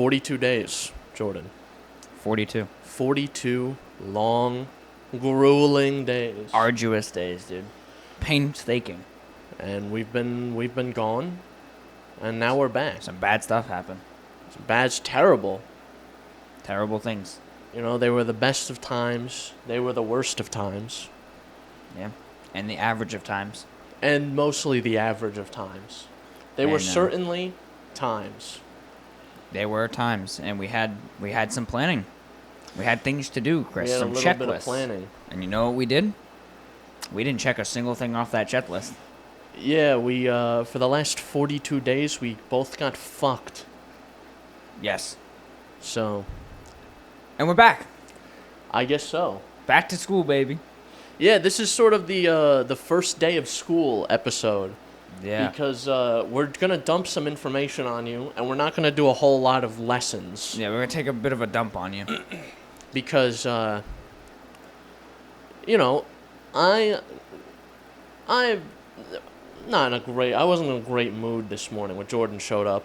42 days, Jordan. 42. 42 long, grueling days. Arduous days, dude. Painstaking. And we've been gone, and now we're back. Some bad stuff happened. Some bad's terrible. Terrible things. You know, they were the best of times. They were the worst of times. Yeah. And the average of times. And mostly the average of times. They were certainly times. They were times, and we had some planning. We had things to do, Chris. We had some a little checklists. bit of planning. And you know what we did? We didn't check a single thing off that checklist. Yeah, we for the last 42 days we both got fucked. Yes. So. And we're back. I guess so. Back to school, baby. Yeah, this is sort of the first day of school episode. Yeah. Because we're going to dump some information on you, and we're not going to do a whole lot of lessons. Yeah, we're going to take a bit of a dump on you. Because, you know, I wasn't in a great mood this morning when Jordan showed up.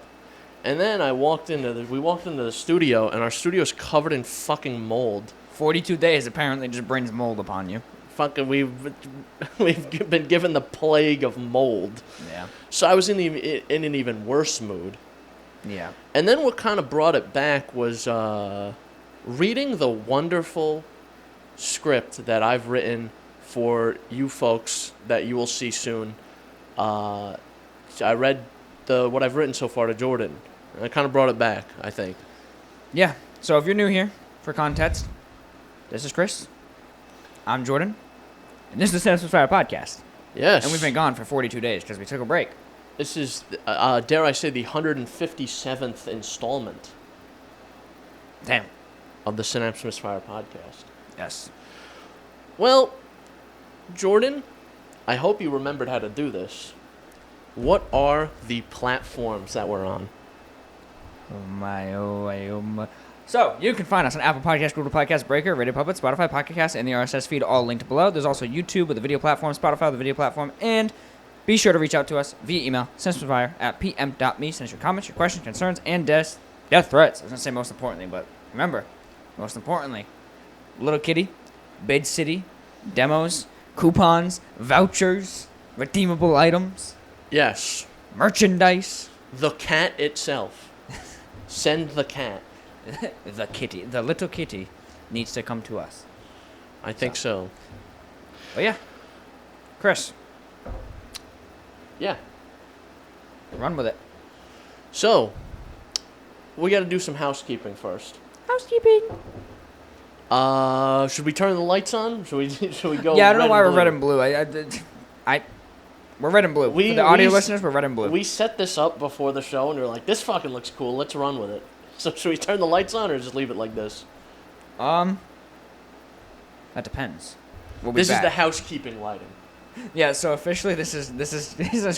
And then we walked into the studio, and our studio's covered in fucking mold. 42 days apparently just brings mold upon you. Fucking, we've been given the plague of mold. Yeah. So I was in an even worse mood. Yeah. And then what kind of brought it back was reading the wonderful script that I've written for you folks that you will see soon. I read what I've written so far to Jordan. And it kind of brought it back, I think. Yeah. So if you're new here, for context, this is Chris. I'm Jordan. And this is the Synapse Misfire Podcast. Yes. And we've been gone for 42 days because we took a break. This is, dare I say, the 157th installment. Damn. Of the Synapse Misfire Podcast. Yes. Well, Jordan, I hope you remembered how to do this. What are the platforms that we're on? Oh my. So, you can find us on Apple Podcasts, Google Podcasts, Breaker, Radio Public, Spotify, Pocket Cast, and the RSS feed, all linked below. There's also YouTube with the video platform, Spotify with the video platform, and be sure to reach out to us via email, synapsemisfire@pm.me. Send us your comments, your questions, concerns, and death threats. I was going to say most importantly, but remember, most importantly, Little Kitty, Bid City, demos, coupons, vouchers, redeemable items. Yes. Merchandise. The cat itself. Send the cat. The little kitty needs to come to us. I think so. Oh, yeah. Chris. Yeah. Run with it. So, we got to do some housekeeping first. Housekeeping. Should we turn the lights on? Should we go? Yeah, I don't know why we're red and blue. We're red and blue. For the audio listeners, we're red and blue. We set this up before the show, and we were like, "This fucking looks cool. Let's run with it." So, should we turn the lights on, or just leave it like this? That depends. This is the housekeeping lighting. Yeah. So officially, this is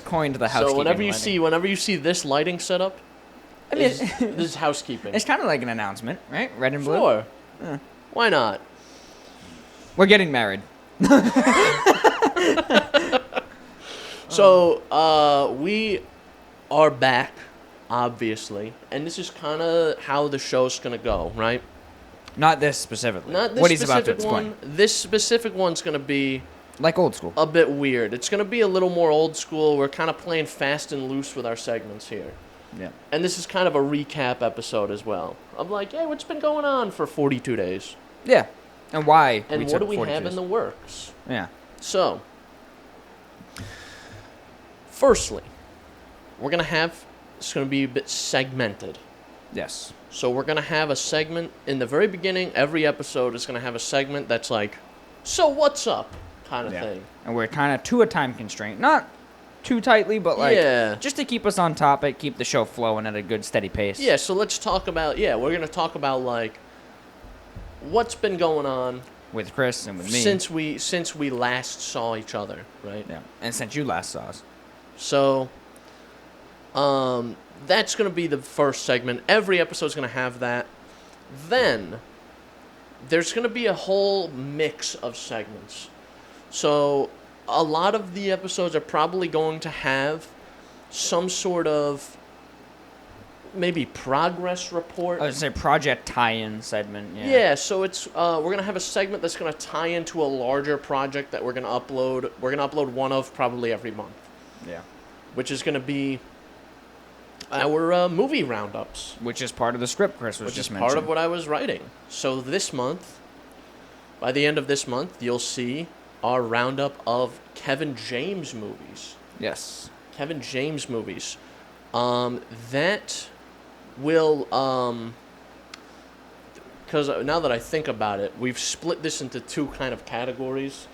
coined the housekeeping. So whenever you see this lighting setup, I mean, this is housekeeping. It's kind of like an announcement, right? Red and blue. Sure. Yeah. Why not? We're getting married. So, we are back, obviously, and this is kind of how the show's going to go, right? Not this specifically. Not this what specific he's about to explain. one. This specific one's going to be... like old school. A bit weird. It's going to be a little more old school. We're kind of playing fast and loose with our segments here. Yeah. And this is kind of a recap episode as well. I'm like, hey, what's been going on for 42 days? Yeah. And why and what do we have in the works? Yeah. So... firstly, we're going to have, it's going to be a bit segmented. Yes. So we're going to have a segment in the very beginning. Every episode is going to have a segment that's like, so what's up kind of thing. And we're kind of to a time constraint. Not too tightly, but just to keep us on topic, keep the show flowing at a good, steady pace. Yeah, so let's talk about, we're going to talk about like, what's been going on. With Chris and with me. Since we last saw each other, right? Yeah. And since you last saw us. So, that's going to be the first segment. Every episode's going to have that. Then, there's going to be a whole mix of segments. So, a lot of the episodes are probably going to have some sort of maybe progress report. I was going to say project tie-in segment. Yeah. Yeah, so it's we're going to have a segment that's going to tie into a larger project that we're going to upload. We're going to upload one of probably every month. Yeah. Which is going to be our movie roundups. Which is part of the script Chris was just mentioning. Which is part of what I was writing. So this month, by the end of this month, you'll see our roundup of Kevin James movies. Yes. Kevin James movies. That will, because now that I think about it, we've split this into two kind of categories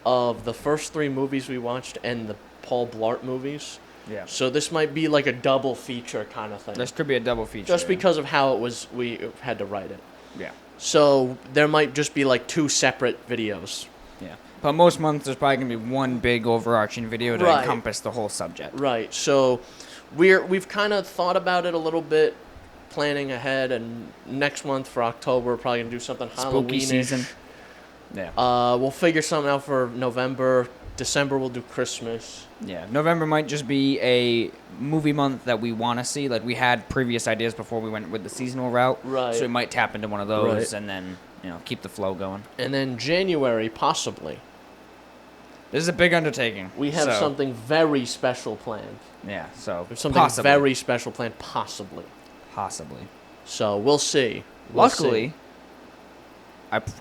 of the first 3 movies we watched and the Paul Blart movies. Yeah. So this might be like a double feature kind of thing. This could be a double feature. Just because of how it was, we had to write it. Yeah. So there might just be like 2 separate videos. Yeah. But most months there's probably going to be one big overarching video to encompass the whole subject. Right. So we've kind of thought about it a little bit, planning ahead, and next month for October we're probably going to do something Halloween-ish. Spooky season. Yeah. We'll figure something out for November. December we'll do Christmas. Yeah, November might just be a movie month that we want to see. Like, we had previous ideas before we went with the seasonal route. Right. So we might tap into one of those and then, keep the flow going. And then January, possibly. This is a big undertaking. We have something very special planned. Yeah, so something very special planned, possibly. Possibly. So we'll see. Luckily,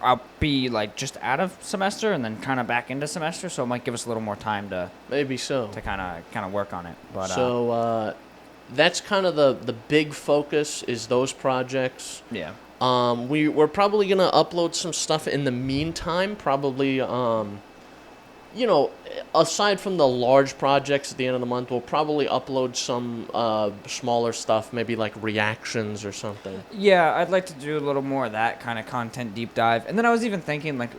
I'll be like just out of semester and then kind of back into semester, so it might give us a little more time to maybe so to kind of work on it. But so that's kind of the big focus is those projects. Yeah. We're probably gonna upload some stuff in the meantime. Probably aside from the large projects at the end of the month, we'll probably upload some smaller stuff, maybe like reactions or something. Yeah, I'd like to do a little more of that kind of content deep dive. And then I was even thinking, like,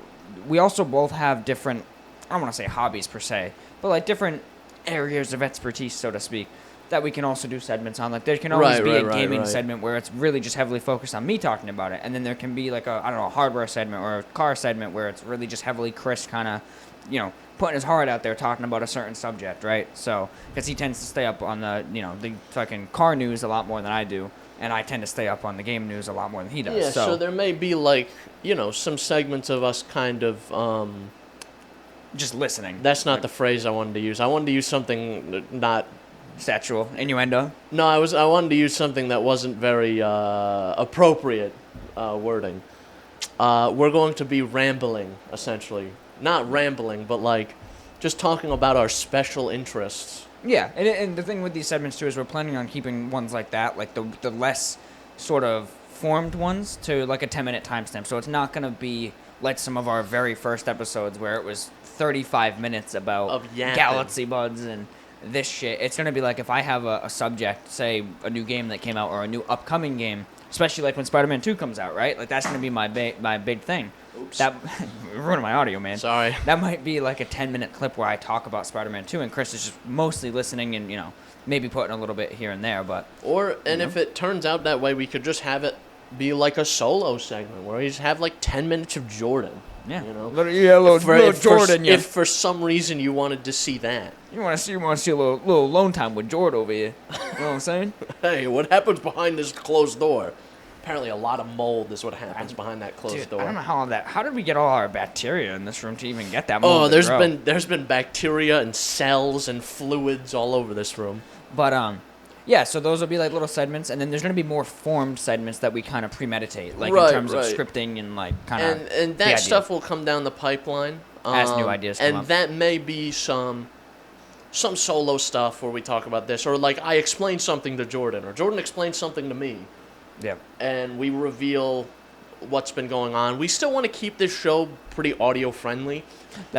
we also both have different, I don't want to say hobbies per se, but like different areas of expertise, so to speak, that we can also do segments on. Like, there can always be a gaming segment where it's really just heavily focused on me talking about it. And then there can be like a hardware segment or a car segment where it's really just heavily Chris kind of, putting his heart out there talking about a certain subject, right? So, because he tends to stay up on the, the fucking car news a lot more than I do, and I tend to stay up on the game news a lot more than he does. Yeah, so there may be like, some segments of us kind of... just listening. That's not the phrase I wanted to use. I wanted to use something not... Sexual. Innuendo? No, I wanted to use something that wasn't very appropriate wording. We're going to be rambling, essentially. Not rambling, but like just talking about our special interests. Yeah, and the thing with these segments too is we're planning on keeping ones like that, like the less sort of formed ones, to like a 10-minute timestamp. So it's not going to be like some of our very first episodes where it was 35 minutes about Galaxy Buds and this shit. It's going to be like if I have a subject, say a new game that came out or a new upcoming game, especially like when Spider-Man 2 comes out, right? Like that's going to be my big thing. Oops. That ruined my audio, man. Sorry. That might be like a 10-minute clip where I talk about Spider-Man 2 and Chris is just mostly listening and, maybe putting a little bit here and there, but... If it turns out that way, we could just have it be like a solo segment where we just have like 10 minutes of Jordan. Yeah. Little Jordan. If for some reason you wanted to see that. You want to see a little alone time with Jordan over here. You know what I'm saying? Hey, what happens behind this closed door? Apparently a lot of mold is what happens behind that closed door. I don't know how did we get all our bacteria in this room to even get that mold? Oh, there's been bacteria and cells and fluids all over this room. But yeah, so those will be like little segments, and then there's going to be more formed segments that we kind of premeditate, like in terms of scripting and like kind of. And that stuff will come down the pipeline as new ideas come up. And that may be some solo stuff where we talk about this, or like I explain something to Jordan, or Jordan explains something to me. Yeah. And we reveal what's been going on. We still want to keep this show pretty audio friendly.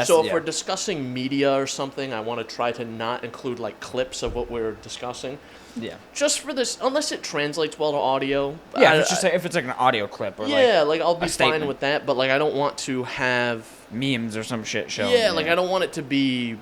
So if we're discussing media or something, I want to try to not include like clips of what we're discussing. Yeah. Just for this, unless it translates well to audio. Yeah, if it's like an audio clip or like I'll be fine with that, but like I don't want to have memes or some shit show. Yeah, like I don't want it to be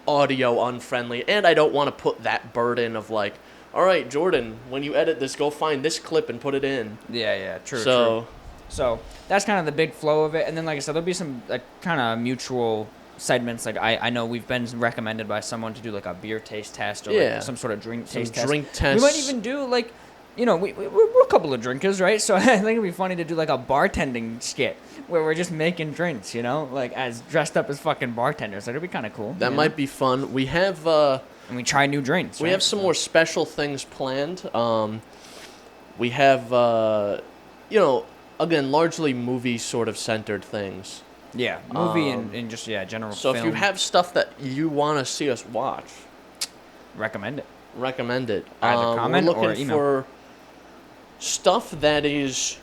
audio unfriendly, and I don't want to put that burden of like, all right, Jordan, when you edit this, go find this clip and put it in. Yeah, true. So that's kind of the big flow of it. And then, like I said, there'll be some like kind of mutual segments. Like I know we've been recommended by someone to do like a beer taste test or like some sort of drink taste test. Drink test. We might even do like we're a couple of drinkers, right? So I think it'd be funny to do like a bartending skit where we're just making drinks, like as dressed up as fucking bartenders. That'd be kind of cool. That might be fun. We have and we try new drinks. We right? have some more special things planned. We have again, largely movie sort of centered things. Yeah, movie and just general. So film. if you have stuff that you want to see us watch, recommend it. Either comment we're looking or email. for stuff that is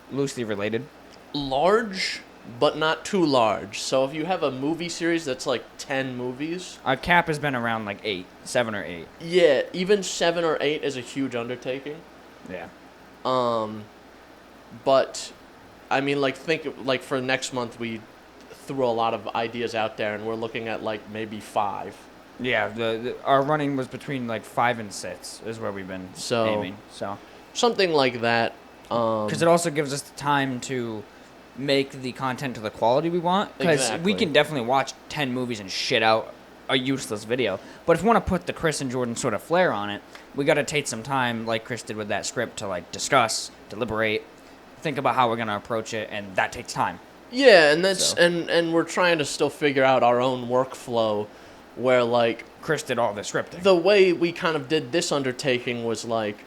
Loosely related. large but not too large. So if you have a movie series that's like 10 movies, Our cap has been around like 7 or 8. yeah, even 7 or 8 is a huge undertaking. Yeah. But I mean, think for next month we threw a lot of ideas out there, and we're looking at like maybe 5. Yeah, our running was between like 5 and 6 is where we've been aiming. So something like that. Because it also gives us the time to make the content to the quality we want. Because we can definitely watch 10 movies and shit out a useless video. But if we want to put the Chris and Jordan sort of flair on it, we got to take some time, like Chris did with that script, to like discuss, deliberate, think about how we're going to approach it, and that takes time. Yeah, and that's and we're trying to still figure out our own workflow, where like Chris did all the scripting. The way we kind of did this undertaking was like,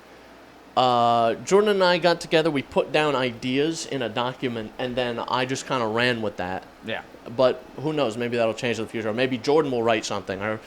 Jordan and I got together, we put down ideas in a document, and then I just kind of ran with that. Yeah. But who knows? Maybe that'll change in the future. Or maybe Jordan will write something. Or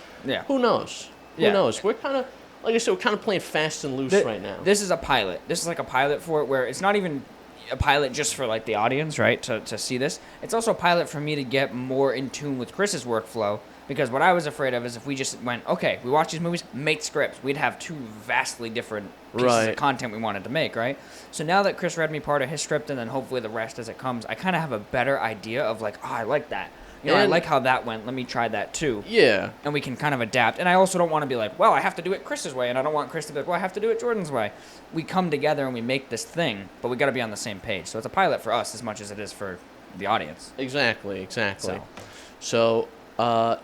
who knows? Who knows? We're kind of, like I said, we're kind of playing fast and loose right now. This is a pilot. This is like a pilot for it, where it's not even a pilot just for like the audience, right? To see this. It's also a pilot for me to get more in tune with Chris's workflow. Because what I was afraid of is if we just went, okay, we watch these movies, make scripts, we'd have 2 vastly different pieces of content we wanted to make, right? So now that Chris read me part of his script and then hopefully the rest as it comes, I kind of have a better idea of like, I like that. I like how that went. Let me try that too. Yeah. And we can kind of adapt. And I also don't want to be like, well, I have to do it Chris's way. And I don't want Chris to be like, well, I have to do it Jordan's way. We come together and we make this thing, but we got to be on the same page. So it's a pilot for us as much as it is for the audience. Exactly. So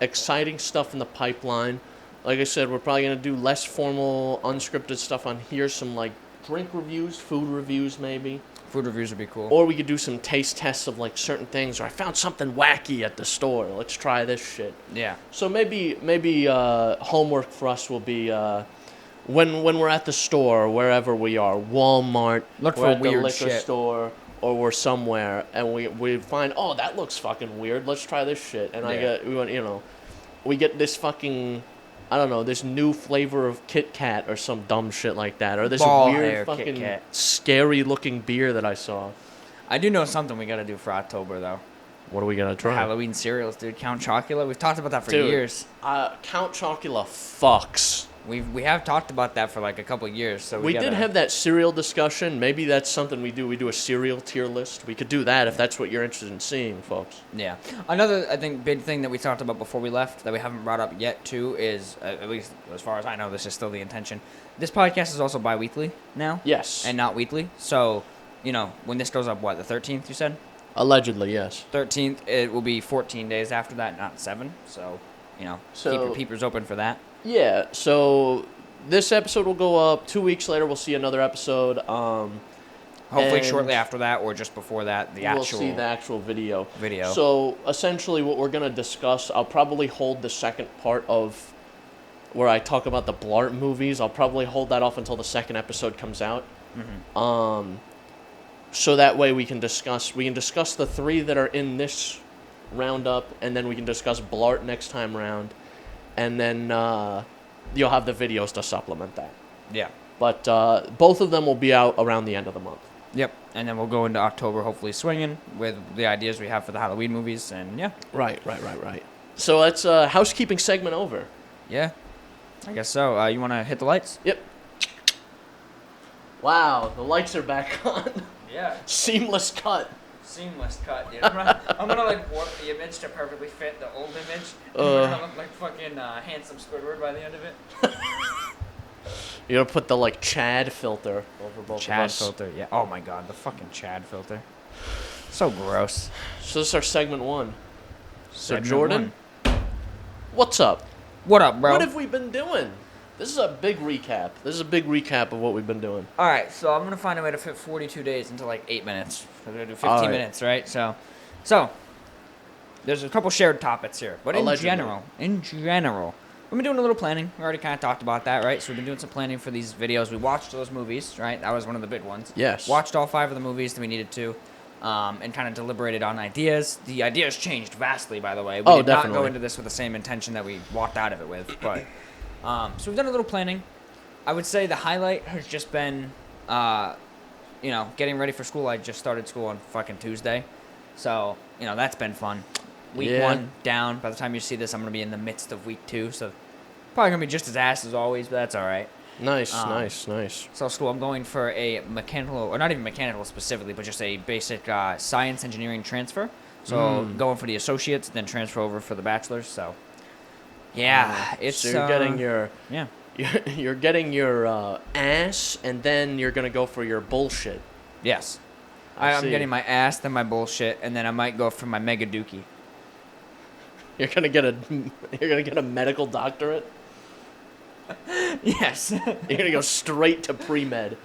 exciting stuff in the pipeline. Like I said, we're probably going to do less formal, unscripted stuff on here. Some like drink reviews, food reviews maybe. Food reviews would be cool. Or we could do some taste tests of like certain things. Or I found something wacky at the store. Let's try this shit. Yeah. So maybe homework for us will be when we're at the store, or wherever we are, Walmart, look we're for at weird the liquor shit. store, or we're somewhere, and we find, oh, that looks fucking weird. Let's try this shit. And we get this fucking, I don't know, this new flavor of Kit Kat or some dumb shit like that, or this weird fucking scary looking beer that I saw. I do know something we gotta do for October though. What are we gonna try? Halloween cereals, dude. Count Chocula. We've talked about that for years. Count Chocula fucks. We have talked about that for like a couple of years. So we did have that cereal discussion. Maybe that's something we do. We do a cereal tier list. We could do that if that's what you're interested in seeing, folks. Yeah. Another, I think, big thing that we talked about before we left that we haven't brought up yet, too, is, at least as far as I know, this is still the intention. This podcast is also bi-weekly now. Yes. And not weekly. So, when this goes up, what, the 13th, you said? Allegedly, yes. 13th, it will be 14 days after that, not 7. So, keep your peepers open for that. Yeah, so this episode will go up. 2 weeks later, we'll see another episode. Hopefully shortly after that or just before that, we'll see the actual video. Video. So essentially what we're going to discuss, I'll probably hold the second part of where I talk about the Blart movies. I'll probably hold that off until the second episode comes out. Mm-hmm. So that way we can discuss the 3 that are in this roundup, and then we can discuss Blart next time round. And then you'll have the videos to supplement that. Yeah. But both of them will be out around the end of the month. Yep. And then we'll go into October hopefully swinging with the ideas we have for the Halloween movies. And yeah. Right. So that's housekeeping segment over. Yeah. I guess so. You want to hit the lights? Yep. Wow. The lights are back on. Yeah. Seamless cut, dude. I'm gonna like warp the image to perfectly fit the old image. And we're gonna look like fucking handsome Squidward by the end of it. You're gonna put the like Chad filter over both of us. Chad filter, yeah. Oh my god, the fucking Chad filter. So gross. So this is our segment 1. So Segment Jordan, what's up? What up, bro? What have we been doing? This is a big recap. This is a big recap of what we've been doing. All right, so I'm gonna find a way to fit 42 days into like 8 minutes. We're gonna do 15 All right. minutes, right? So there's a couple shared topics here, but Allegedly. in general, we've been doing a little planning. We already kind of talked about that, right? So we've been doing some planning for these videos. We watched those movies, right? That was one of the big ones. Yes. Watched all 5 of the movies that we needed to, and kind of deliberated on ideas. The ideas changed vastly, by the way. We did not go definitely. into this with the same intention that we walked out of it with, but. So we've done a little planning. I would say the highlight has just been, getting ready for school. I just started school on fucking Tuesday. So, that's been fun. Week 1 down. By the time you see this, I'm going to be in the midst of week 2. So probably going to be just as ass as always, but that's all right. Nice. So school, I'm going for a mechanical, or not even mechanical specifically, but just a basic science engineering transfer. So going for the associates, then transfer over for the bachelor's. So. Yeah, it's so you're getting your yeah. You're getting your ass, and then you're gonna go for your bullshit. Yes, I I'm see. getting my ass, then my bullshit, and then I might go for my mega dookie. You're gonna get a medical doctorate. Yes, You're gonna go straight to pre-med,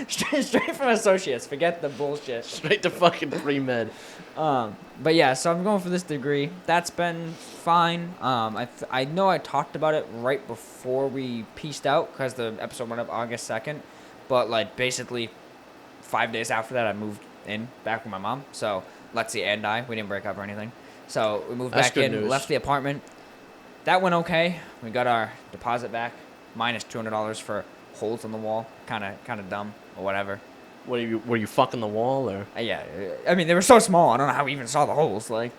straight from associates. Forget the bullshit. straight to fucking pre-med. But yeah, so I'm going for this degree. That's been fine. I know I talked about it right before we pieced out because the episode went up August 2nd. But like basically 5 days after that, I moved in back with my mom. So Lexi and we didn't break up or anything. So we moved That's back good in, news. left the apartment. That went okay. We got our deposit back, minus $200 for holes in the wall. Kind of dumb or whatever. Were you fucking the wall or? Yeah, I mean they were so small. I don't know how we even saw the holes. Like.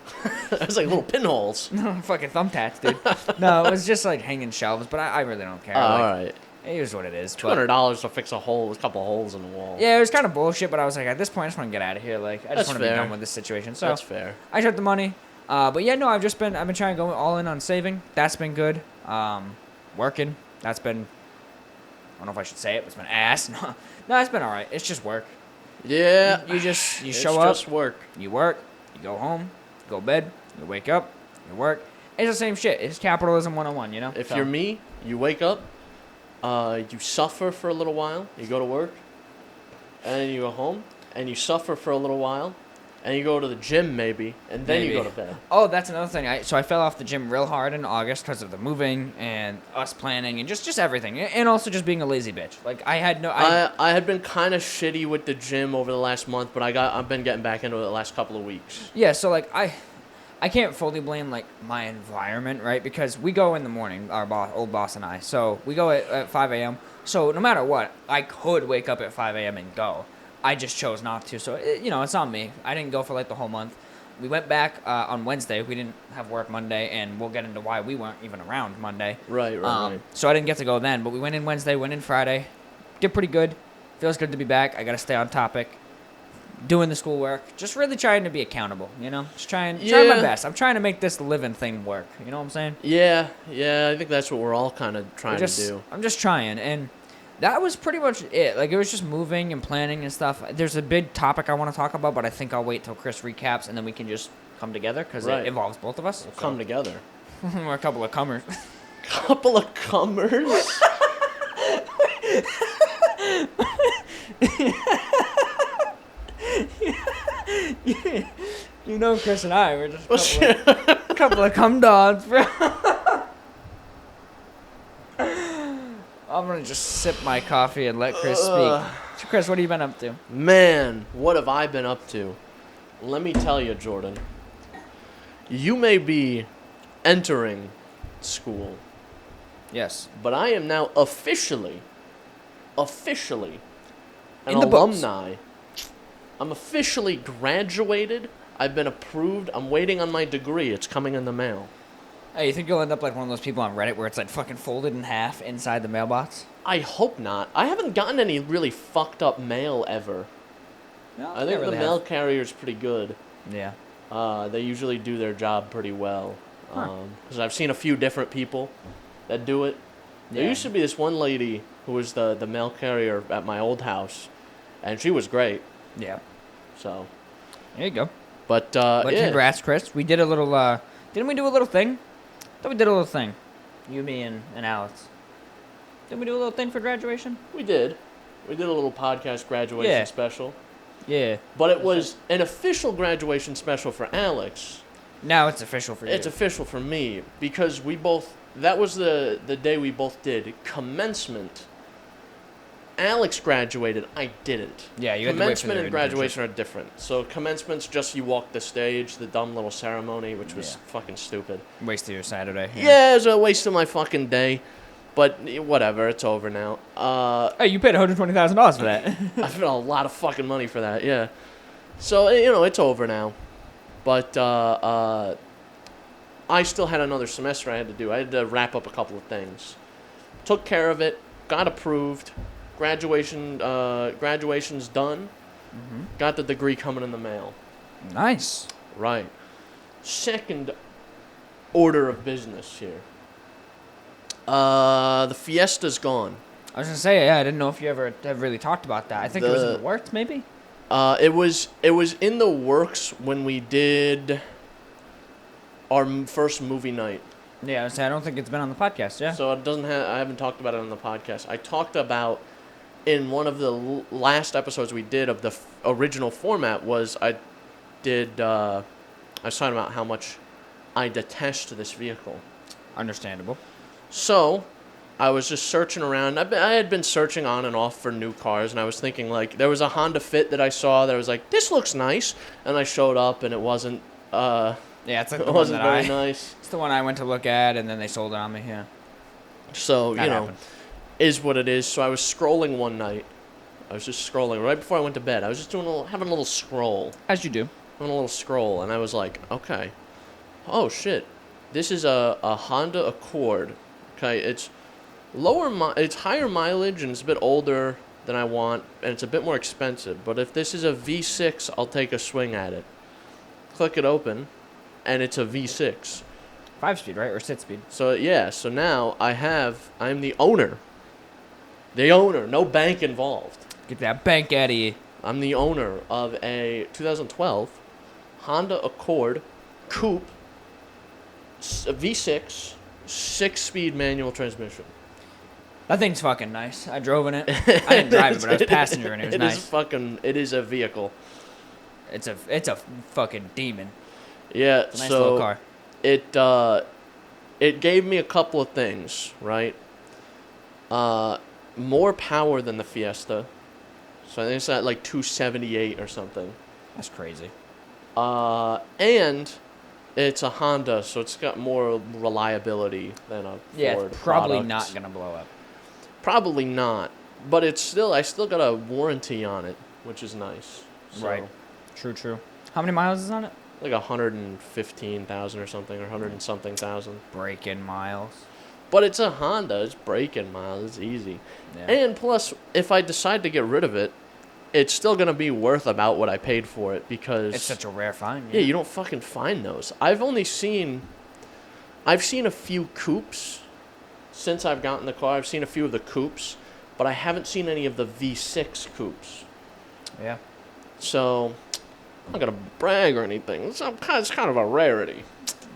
It was like little pinholes. No, fucking thumbtacks, dude. No, it was just like hanging shelves, but I really don't care. Oh, Like, all right. it is what it is. $200 to fix a couple holes in the wall. Yeah, it was kind of bullshit, but I was like, at this point, I just want to get out of here. Like, I just That's want to be fair. done with this situation. So That's fair. I took the money. But yeah, no, I've been trying to go all in on saving. That's been good. Working. That's been. I don't know if I should say it, but it's been ass. No, it's been all right. It's just work. Yeah. You It's show up. just work. You work. You go home. You go to bed. You wake up. You work. It's the same shit. It's capitalism 101, you know? If So- you're me, you wake up, you suffer for a little while, you go to work, and then you go home, and you suffer for a little while, and you go to the gym maybe, and then you Maybe. go to bed. Oh, that's another thing. So I fell off the gym real hard in August because of the moving and us planning and just everything. And also just being a lazy bitch. Like, I had no... I had been kind of shitty with the gym over the last month, but I've been getting back into it the last couple of weeks. Yeah, so, like, I can't fully blame, like, my environment, right? Because we go in the morning, our old boss and I. So we go at 5 a.m. So no matter what, I could wake up at 5 a.m. and go. I just chose not to. So, it's on me. I didn't go for, like, the whole month. We went back on Wednesday. We didn't have work Monday, and we'll get into why we weren't even around Monday. Right. So I didn't get to go then, but we went in Wednesday, went in Friday. Did pretty good. Feels good to be back. I got to stay on topic. Doing the schoolwork. Just really trying to be accountable, Just trying my best. I'm trying to make this living thing work. You know what I'm saying? Yeah, I think that's what we're all kind of trying to do. I'm just trying, and that was pretty much it. Like, it was just moving and planning and stuff. There's a big topic I want to talk about, but I think I'll wait till Chris recaps, and then we can just come together, because Right. it involves both of us. We'll come together. We're a couple of cummers. Couple of cummers. Chris and I, we're just a couple of cum dogs, bro. I'm going to just sip my coffee and let Chris speak. So Chris, what have you been up to? Man, what have I been up to? Let me tell you, Jordan. You may be entering school, Yes. but I am now officially an In the books. alumni. I'm officially graduated. I've been approved. I'm waiting on my degree. It's coming in the mail. Hey, you think you'll end up like one of those people on Reddit where it's like fucking folded in half inside the mailbox? I hope not. I haven't gotten any really fucked up mail ever. No, I think the mail carrier's pretty good. Yeah. They usually do their job pretty well. Huh. Because I've seen a few different people that do it. There Yeah. used to be this one lady who was the mail carrier at my old house, and she was great. Yeah. So, There you go. but But yeah. congrats, Chris. We did a little, didn't we do a little thing? I thought we did a little thing. You, me, and Alex. Didn't we do a little thing for graduation? We did. We did a little podcast graduation special. Yeah. But it was an official graduation special for Alex. Now it's official for you. It's official for me because we both, that was the day we both did commencement. Alex graduated, I didn't. Yeah, you had to wait for Commencement the and graduation are different. So commencement's just you walk the stage, the dumb little ceremony, which was fucking stupid. Waste of your Saturday. Yeah, it was a waste of my fucking day. But whatever, it's over now. Hey, you paid $120,000 for that. I spent a lot of fucking money for that, yeah. So, it's over now. But I still had another semester I had to do. I had to wrap up a couple of things. Took care of it, got approved. Graduation's done. Mm-hmm. Got the degree coming in the mail. Nice. Right. Second order of business here. The Fiesta's gone. I was gonna say, I didn't know if you ever have really talked about that. I think it was in the works, maybe. It was in the works when we did our first movie night. Yeah, I was saying, I don't think it's been on the podcast. Yeah. So it doesn't have. I haven't talked about it on the podcast. I talked about in one of the last episodes we did of the original format was I was talking about how much I detest this vehicle. Understandable. So, I was just searching around. I had been searching on and off for new cars, and I was thinking, like, there was a Honda Fit that I saw that I was like, this looks nice. And I showed up, and it wasn't, yeah, it's like the it one wasn't that very nice. It's the one I went to look at, and then they sold it on me, yeah. So, That happened. is what it is. So, I was scrolling one night. I was just scrolling right before I went to bed. I was just having a little scroll. As you do. Having a little scroll, and I was like, okay. Oh, shit. This is a Honda Accord. Okay, it's it's higher mileage and it's a bit older than I want, and it's a bit more expensive. But if this is a V6, I'll take a swing at it. Click it open, and it's a V6. 5-speed, right? Or 6-speed? So yeah, so now I'm the owner. The owner, no bank involved. Get that bank out of you. I'm the owner of a 2012 Honda Accord Coupe V6. 6-speed manual transmission. That thing's fucking nice. I drove in it. I didn't drive it, but I was passenger, and it was nice. It is a vehicle. It's a fucking demon. Yeah, It's a nice little car. It gave me a couple of things, right? More power than the Fiesta. So I think it's at like 278 or something. That's crazy. And it's a Honda, so it's got more reliability than a Ford. Yeah, it's probably product. not gonna blow up. Probably not, but I still got a warranty on it, which is nice. So, Right. True. How many miles is on it? Like 115,000 or something, or 100 and something thousand. Break-in miles. But it's a Honda. It's break-in miles. It's easy. Yeah. And plus, if I decide to get rid of it, it's still going to be worth about what I paid for it because... It's such a rare find. Yeah, you don't fucking find those. I've seen a few coupes since I've gotten the car. I've seen a few of the coupes, but I haven't seen any of the V6 coupes. Yeah. So, I'm not going to brag or anything. It's kind of a rarity.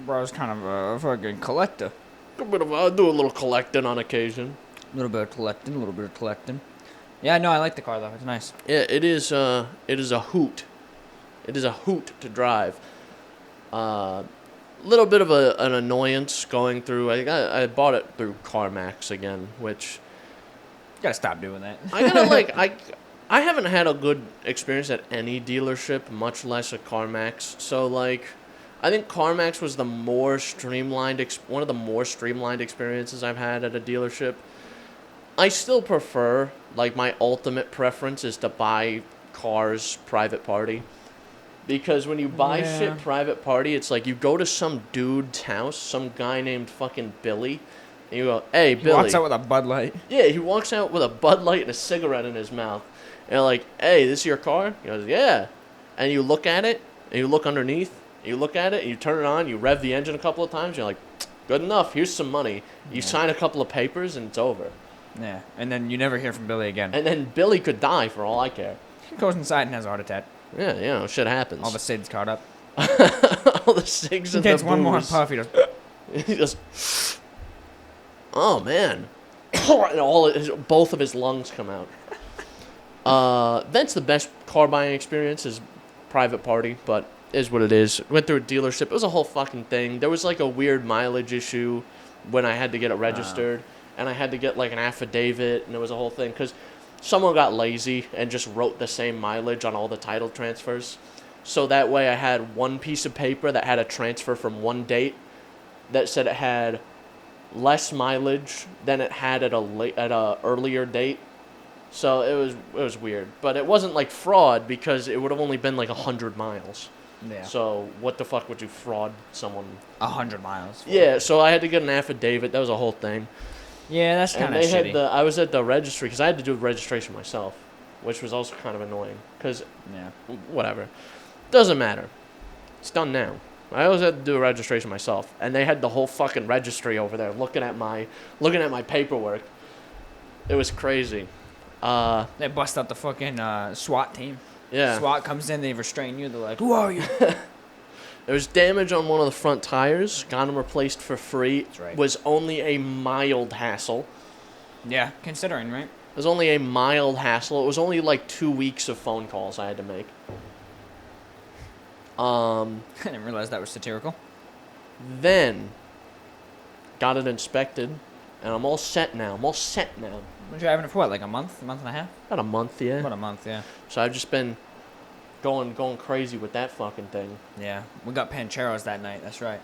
Bro's kind of a fucking collector. I do a little collecting on occasion. A little bit of collecting. Yeah, no, I like the car though. It's nice. Yeah, it is a hoot. It is a hoot to drive. Little bit of an annoyance going through. I bought it through CarMax again, which You gotta stop doing that. I haven't had a good experience at any dealership, much less at CarMax. So I think CarMax was one of the more streamlined experiences I've had at a dealership. I still prefer, my ultimate preference is to buy cars private party. Because when you buy shit private party, it's like you go to some dude's house, some guy named fucking Billy, and you go, hey, Billy. He walks out with a Bud Light. Yeah, he walks out with a Bud Light and a cigarette in his mouth. And you're like, hey, this is your car? He goes, yeah. And you look at it, and you look underneath, and you look at it, and you turn it on, you rev the engine a couple of times, you're like, good enough, here's some money. You sign a couple of papers, and it's over. Yeah, and then you never hear from Billy again. And then Billy could die for all I care. He goes inside and has a heart attack. Yeah, shit happens. All the SID's caught up. All the cigs and the He takes one more booze. puff, he goes... He goes, oh, man. and both of his lungs come out. That's the best car buying experience is private party, but is what it is. Went through a dealership. It was a whole fucking thing. There was like a weird mileage issue when I had to get it registered, and I had to get like an affidavit, and it was a whole thing because someone got lazy and just wrote the same mileage on all the title transfers. So that way I had one piece of paper that had a transfer from one date that said it had less mileage than it had at a earlier date. So it was weird, but it wasn't like fraud because it would have only been like 100 miles. Yeah. So what the fuck would you fraud someone? 100 miles. Yeah. So I had to get an affidavit. That was a whole thing. Yeah, that's kind of shitty. I was at the registry because I had to do the registration myself, which was also kind of annoying. Because whatever, doesn't matter. It's done now. I always had to do a registration myself, and they had the whole fucking registry over there looking at my paperwork. It was crazy. They bust out the fucking SWAT team. Yeah. SWAT comes in, they restrain you. They're like, "Who are you?" There was damage on one of the front tires. Got them replaced for free. That's right. Was only a mild hassle. Yeah, considering, right? It was only a mild hassle. It was only like 2 weeks of phone calls I had to make. I didn't realize that was satirical. Then got it inspected, and I'm all set now. Been driving it for what, like a month and a half? About a month, yeah. About a month, yeah. So I've just been going crazy with that fucking thing. Yeah, we got Pancheros that night. That's right.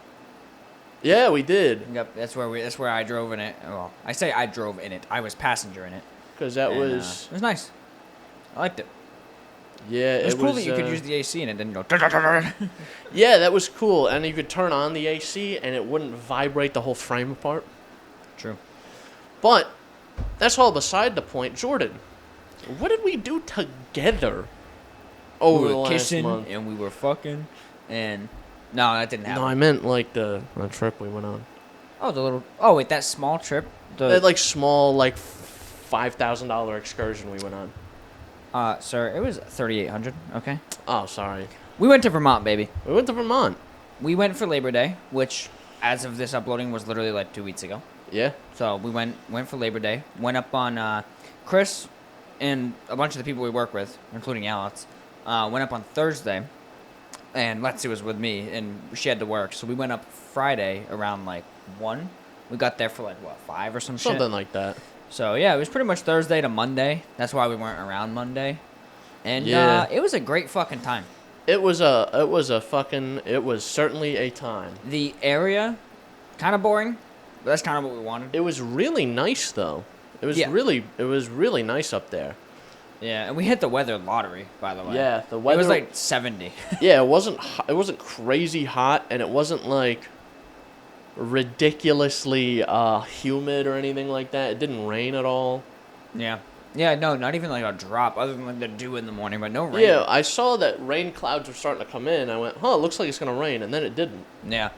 Yeah, we did. That's where I drove in it. Well, I say I drove in it. I was passenger in it. Because it was nice. I liked it. Yeah, it was cool that you could use the AC and it didn't go. Yeah, that was cool, and you could turn on the AC and it wouldn't vibrate the whole frame apart. True. But that's all beside the point. Jordan, what did we do together over the last month? And we were fucking, and no, that didn't happen. No, I meant like the trip we went on. Oh, wait, that small trip. That like small like $5,000 excursion we went on. Sir, it was 3,800. Okay. Oh, sorry. We went to Vermont, baby. We went to Vermont. We went for Labor Day, which, as of this uploading, was literally like 2 weeks ago. Yeah. So we went for Labor Day. Went up on Chris and a bunch of the people we work with, including Alex. Went up on Thursday, and Lexi was with me, and she had to work. So we went up Friday around like 1. We got there for like, what, 5 or some shit? Something like that. So, yeah, it was pretty much Thursday to Monday. That's why we weren't around Monday. And it was a great fucking time. It was certainly a time. The area, kind of boring, but that's kind of what we wanted. It was really nice, though. It was really nice up there. Yeah, and we hit the weather lottery, by the way. Yeah, the weather. It was like 70. Yeah, it wasn't crazy hot, and it wasn't like ridiculously humid or anything like that. It didn't rain at all. Yeah. Yeah, no, not even like a drop, other than like the dew in the morning, but no rain. Yeah, I saw that rain clouds were starting to come in. I went, it looks like it's going to rain, and then it didn't. Yeah.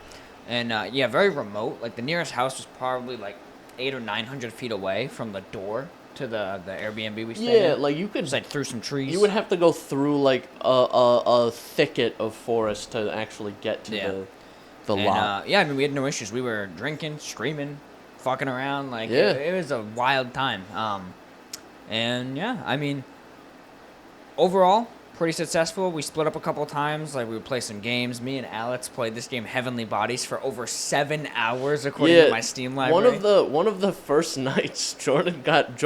And, very remote. Like, the nearest house was probably like 800 or 900 feet away from the door to the Airbnb we stayed in. Yeah, like you could... Just like through some trees. You would have to go through like a thicket of forest to actually get to the lot. I mean, we had no issues. We were drinking, screaming, fucking around. Like, yeah. It was a wild time. And yeah, I mean, overall, pretty successful. We split up a couple times. Like, we would play some games. Me and Alex played this game, Heavenly Bodies, for over 7 hours, according to my Steam library. One of the first nights, Jordan got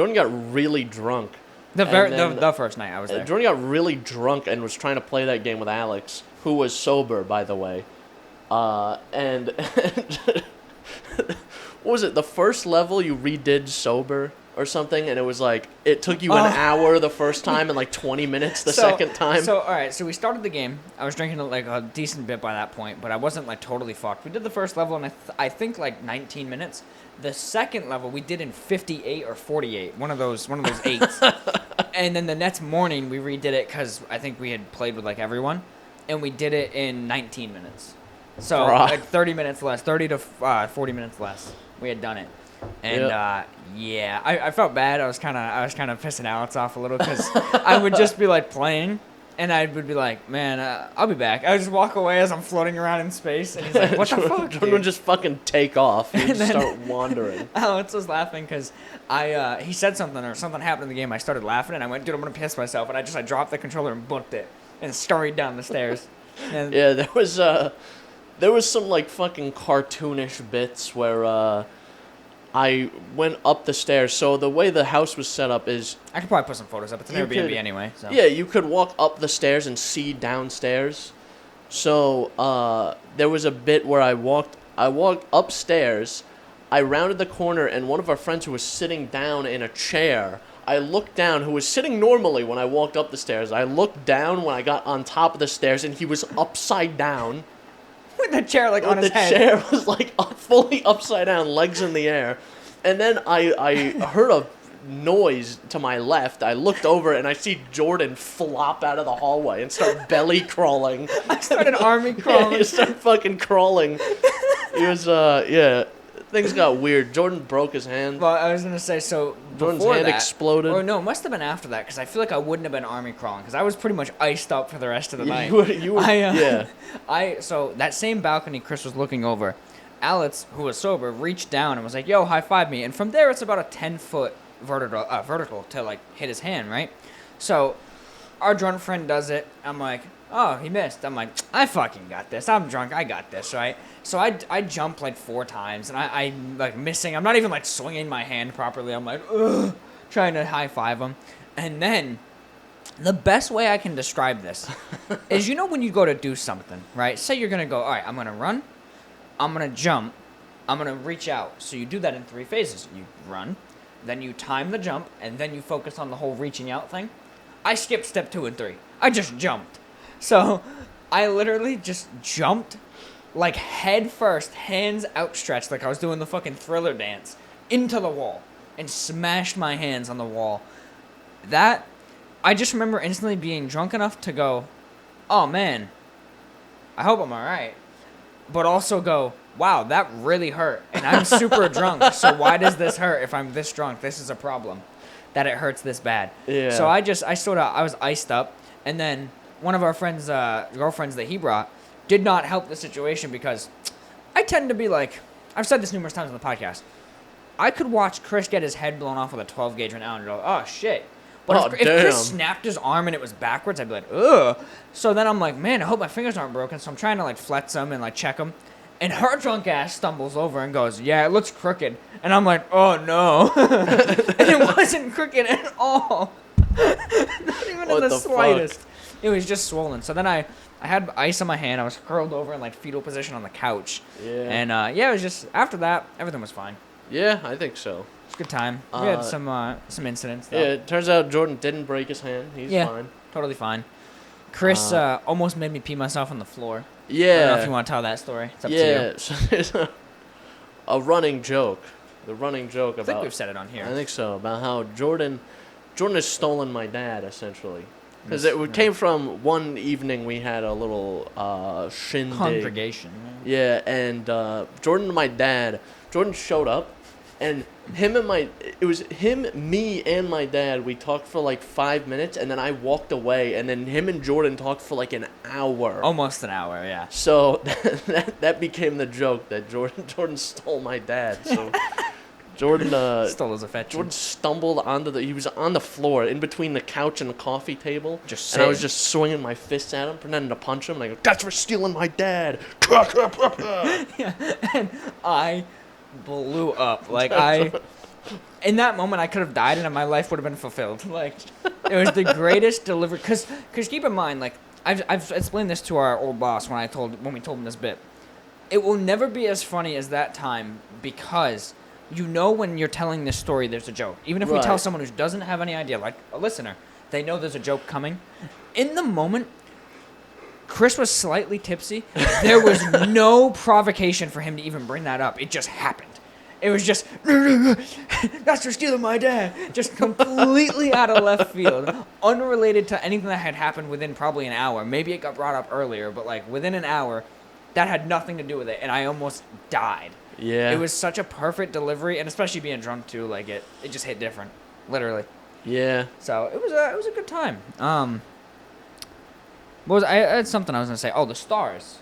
really drunk. The first night I was there. Jordan got really drunk and was trying to play that game with Alex, who was sober, by the way. And what was it? The first level you redid sober or something, and it was like it took you an hour the first time and like 20 minutes the second time. So all right, so we started the game. I was drinking like a decent bit by that point, but I wasn't like totally fucked. We did the first level in I think like 19 minutes. The second level we did in 58 or 48, one of those eights. And then the next morning we redid it because I think we had played with like everyone, and we did it in 19 minutes. So like 30 minutes less, 30 to 40 minutes less. We had done it. And I felt bad. I was kind of pissing Alex off a little because I would just be like playing, And I would be like, man, I'll be back. I would just walk away as I'm floating around in space. And he's like, what the fuck? Jordan would just fucking take off and just start wandering. Alex was laughing because he said something or something happened in the game. I started laughing and I went, dude, I'm going to piss myself. And I dropped the controller and booked it and scurried down the stairs. And yeah, there was some like fucking cartoonish bits where I went up the stairs. So the way the house was set up is... I could probably put some photos up. It's an Airbnb anyway. So. Yeah, you could walk up the stairs and see downstairs. So there was a bit where I walked upstairs. I rounded the corner, and one of our friends who was sitting down in a chair, I looked down, who was sitting normally when I walked up the stairs. I looked down when I got on top of the stairs, and he was upside down. With the chair like on his head. The chair was like fully upside down, legs in the air. And then I heard a noise to my left. I looked over and I see Jordan flop out of the hallway and start belly crawling. I started army crawling. Yeah, he started fucking crawling. He was things got weird. Jordan broke his hand. Well, I was gonna say, so Jordan's hand exploded. Or no, it must have been after that because I feel like I wouldn't have been army crawling because I was pretty much iced up for the rest of the night. You were, yeah. So that same balcony Chris was looking over, Alex, who was sober, reached down and was like, "Yo, high five me!" And from there, it's about a 10-foot vertical to like hit his hand, right? So our drunk friend does it. I'm like, oh, he missed. I'm like, I fucking got this. I'm drunk. I got this, right? So I jump like 4 times, and I'm like missing. I'm not even like swinging my hand properly. I'm like, ugh, trying to high five him. And then the best way I can describe this is, you know, when you go to do something, right? Say you're going to go, all right, I'm going to run, I'm going to jump, I'm going to reach out. So you do that in 3 phases. You run, then you time the jump, and then you focus on the whole reaching out thing. I skipped step 2 and 3. I just jumped. So I literally just jumped like head first, hands outstretched like I was doing the fucking Thriller dance, into the wall and smashed my hands on the wall. That, I just remember instantly being drunk enough to go, oh man, I hope I'm alright. But also go, wow, that really hurt. And I'm super drunk, so why does this hurt if I'm this drunk? This is a problem, that it hurts this bad. Yeah. So I was iced up, and then one of our friends' girlfriends that he brought did not help the situation because I tend to be like, I've said this numerous times on the podcast, I could watch Chris get his head blown off with a 12 gauge right now and go, oh shit. But if Chris snapped his arm and it was backwards, I'd be like, ugh. So then I'm like, man, I hope my fingers aren't broken. So I'm trying to like flex them and like check them. And her drunk ass stumbles over and goes, yeah, it looks crooked. And I'm like, oh no. And it wasn't crooked at all. Not even in the slightest. Fuck? It was just swollen. So then I had ice on my hand. I was curled over in like fetal position on the couch. Yeah. And it was just, after that, everything was fine. Yeah, I think so. It's a good time. We had some incidents though. Yeah, it turns out Jordan didn't break his hand. He's fine. Totally fine. Chris almost made me pee myself on the floor. Yeah. I don't know if you want to tell that story. It's up to you. Yeah, so there's a running joke. The running joke about... I think we've said it on here. I think so. About how Jordan has stolen my dad, essentially. Because it came from one evening we had a little shindig. Congregation. Yeah, and Jordan showed up, and it was him, me, and my dad. We talked for like 5 minutes, and then I walked away, and then him and Jordan talked for like an hour. Almost an hour, yeah. So that became the joke that Jordan stole my dad. So Jordan stole his affection. Jordan stumbled he was on the floor in between the couch and the coffee table. Just and I was just swinging my fists at him, pretending to punch him. And I go, that's for stealing my dad. Yeah, and I blew up. Like in that moment, I could have died and my life would have been fulfilled. Like, it was the greatest delivery. Cause keep in mind, like I've explained this to our old boss when we told him this bit. It will never be as funny as that time because you know when you're telling this story, there's a joke. Even if we tell someone who doesn't have any idea, like a listener, they know there's a joke coming. In the moment, Chris was slightly tipsy. There was no provocation for him to even bring that up. It just happened. It was just, that's for stealing my dad. Just completely out of left field. Unrelated to anything that had happened within probably an hour. Maybe it got brought up earlier, but like within an hour, that had nothing to do with it. And I almost died. Yeah. It was such a perfect delivery, and especially being drunk too, like it just hit different. Literally. Yeah. So it was a good time. I had something I was gonna say. Oh, the stars.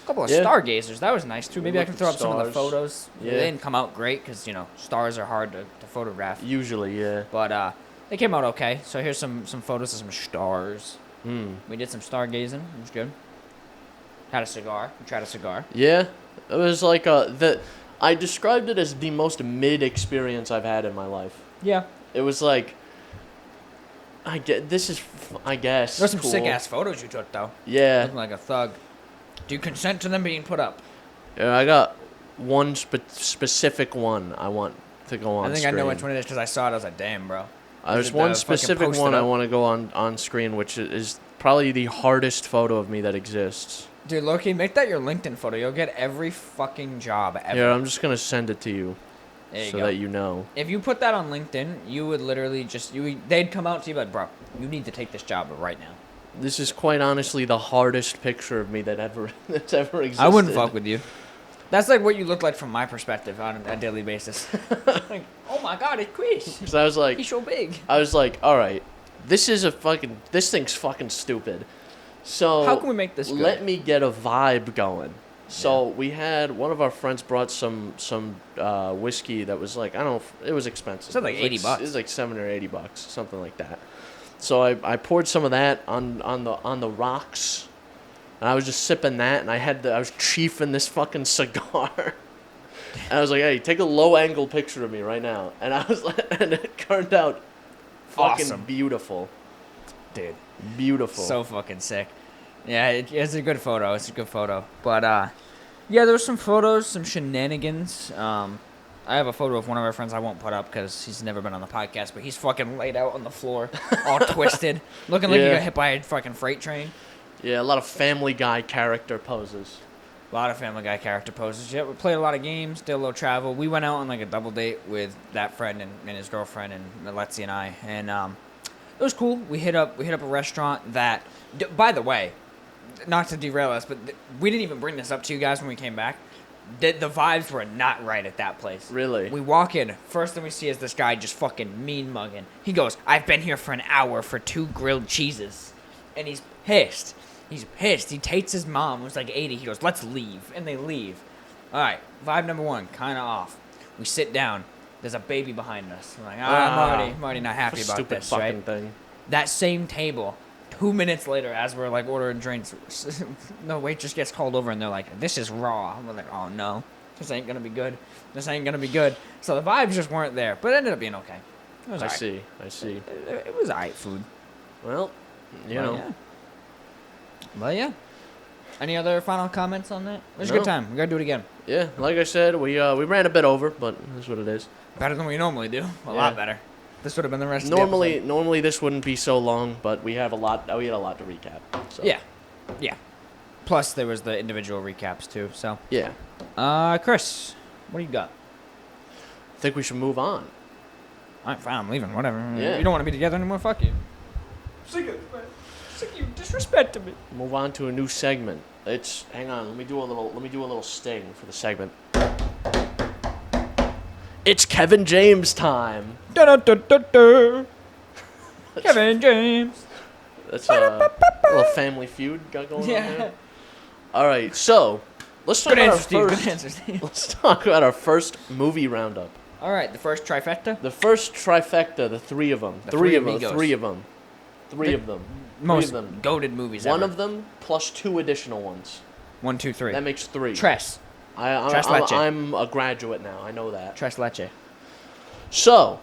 A couple of stargazers. That was nice too. Maybe I can throw up some of the photos. Yeah. They didn't come out great because stars are hard to photograph. Usually, yeah. But they came out okay. So here's some photos of some stars. We did some stargazing. It was good. Had a cigar. We tried a cigar. Yeah, it was like I described it as the most mid experience I've had in my life. Yeah. It was like, I guess. There's some cool. sick ass photos you took though. Yeah. Looking like a thug. Do you consent to them being put up? Yeah, I got one specific one I want to go on. I think screen. I know which one it is because I saw it. I was like, damn, bro. There's one specific one I want to go on screen, which is probably the hardest photo of me that exists. Dude, Loki, make that your LinkedIn photo. You'll get every fucking job ever. Yeah, I'm just gonna send it to you, so that you know. If you put that on LinkedIn, you would literally they'd come out to you like, bro, you need to take this job right now. This is quite honestly the hardest picture of me that's ever existed. I wouldn't fuck with you. That's like what you look like from my perspective on a daily basis. Like, oh my god, it's Chris. Because I was like, he's so big. I was like, all right, this thing's fucking stupid. So how can we make this good? Let me get a vibe going. So we had one of our friends brought some whiskey that was like, I don't know, it was expensive. It was like $80. It was like $7 or $80, something like that. So I poured some of that on the rocks, and I was just sipping that, and I was chiefing this fucking cigar, and I was like, hey, take a low angle picture of me right now, and I was like, and it turned out fucking awesome. Beautiful, dude, beautiful, so fucking sick. Yeah, it's a good photo. It's a good photo, but yeah, there was some photos, some shenanigans. I have a photo of one of our friends I won't put up because he's never been on the podcast, but he's fucking laid out on the floor, all twisted, looking like he got hit by a fucking freight train. Yeah, a lot of Family Guy character poses. A lot of Family Guy character poses. Yeah, we played a lot of games, did a little travel. We went out on like a double date with that friend and his girlfriend and Alexi and I, and it was cool. We hit up a restaurant that, by the way, not to derail us, but we didn't even bring this up to you guys when we came back. The vibes were not right at that place. Really? We walk in. First thing we see is this guy just fucking mean mugging. He goes, I've been here for an hour for 2 grilled cheeses. And he's pissed. He's pissed. He takes his mom, who's like 80. He goes, let's leave. And they leave. All right. Vibe number 1, kind of off. We sit down. There's a baby behind us. I'm like, I'm already not happy about this, right? Thing. That same table. 2 minutes later, as we're like ordering drinks, the waitress gets called over and they're like, this is raw. We're like, oh no, this ain't gonna be good. This ain't gonna be good. So the vibes just weren't there, but it ended up being okay. It was I see. It was alright food. Well, you know. Yeah. But yeah. Any other final comments on that? It was a good time. We gotta do it again. Yeah, like I said, we ran a bit over, but that's what it is. Better than we normally do. A lot better. This would have been the rest of the episode. Normally this wouldn't be so long, but we had a lot to recap. So. Yeah. Plus there was the individual recaps too, so. Yeah. Chris, what do you got? I think we should move on. Alright, fine, I'm leaving, whatever. Yeah. You don't want to be together anymore, fuck you. Sick of you disrespecting me. Move on to a new segment. Hang on, let me do a little sting for the segment. It's Kevin James time. Kevin James. That's a little Family Feud got going on there. All right, so let's talk about our first movie roundup. All right, the first trifecta. The three of them. Three of them. Most goated movies ever. One of them plus 2 additional ones. 1, 2, 3. That makes 3. Tres. I'm a graduate now. I know that. Tres leche. So,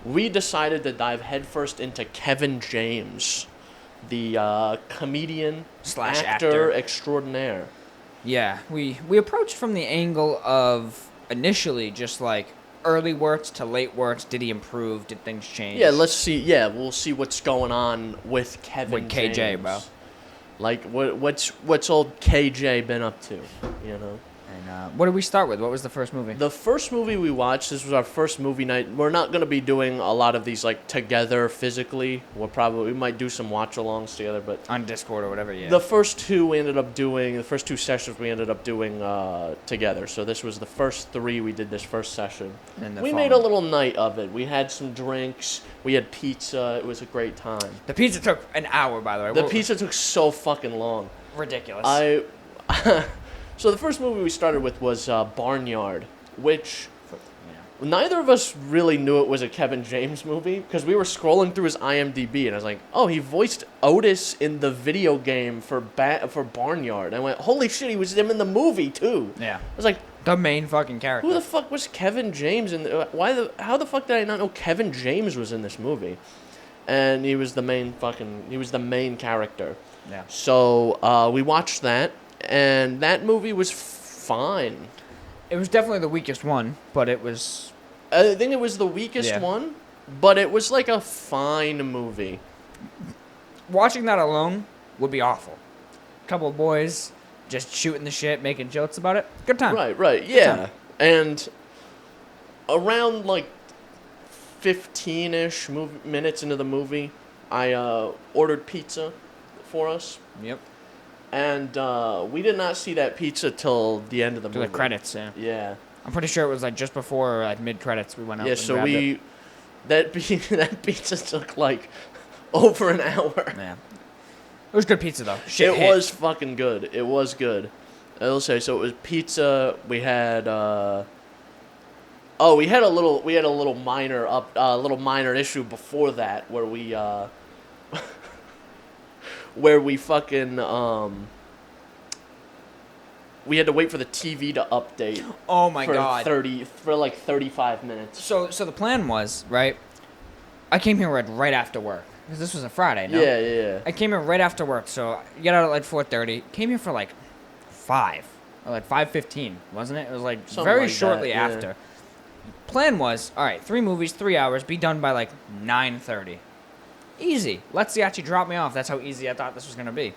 we decided to dive headfirst into Kevin James, the comedian / actor extraordinaire. Yeah, we approached from the angle of initially just like early works to late works. Did he improve? Did things change? Yeah, let's see. Yeah, we'll see what's going on with Kevin with KJ, James. bro. Like what's old KJ been up to? You know. And what did we start with? What was the first movie? The first movie we watched, this was our first movie night. We're not going to be doing a lot of these like together physically. We might do some watch-alongs together, but on Discord or whatever, yeah. the first two sessions we ended up doing together. So this was the first three we did this first session. We made a little night of it. We had some drinks. We had pizza. It was a great time. The pizza took an hour, by the way. The pizza took so fucking long. Ridiculous. So the first movie we started with was Barnyard, which neither of us really knew it was a Kevin James movie because we were scrolling through his IMDb and I was like, oh, he voiced Otis in the video game for Barnyard. And I went, holy shit, he was him in the movie too. Yeah. I was like, the main fucking character. Who the fuck was Kevin James how the fuck did I not know Kevin James was in this movie? And he was the main character. Yeah. So we watched that. And that movie was fine. It was definitely the weakest one, but it was... I think it was the weakest one, but it was like a fine movie. Watching that alone would be awful. Couple of boys just shooting the shit, making jokes about it. Good time. Right, yeah. And around like 15-ish minutes into the movie, I ordered pizza for us. Yep. And we did not see that pizza till the end of the movie. The credits, yeah. Yeah. I'm pretty sure it was like just before like mid-credits we went out. Yeah, and so grabbed it. that pizza took like over an hour. Yeah. It was good pizza though. It was fucking good. It was good. I will say, so it was pizza. We had we had a little minor issue before that where we fucking we had to wait for the TV to update. Oh my god. For like 35 minutes. So the plan was, right? I came here right after work. Because this was a Friday, no? Yeah. I came here right after work, so you get out at like 4:30. Came here for like 5 or like 5:15, wasn't it? It was like something very like shortly that, after. Plan was, all right, 3 movies, 3 hours, be done by like 9:30. Easy. Let's see, actually drop me off. That's how easy I thought this was going to be.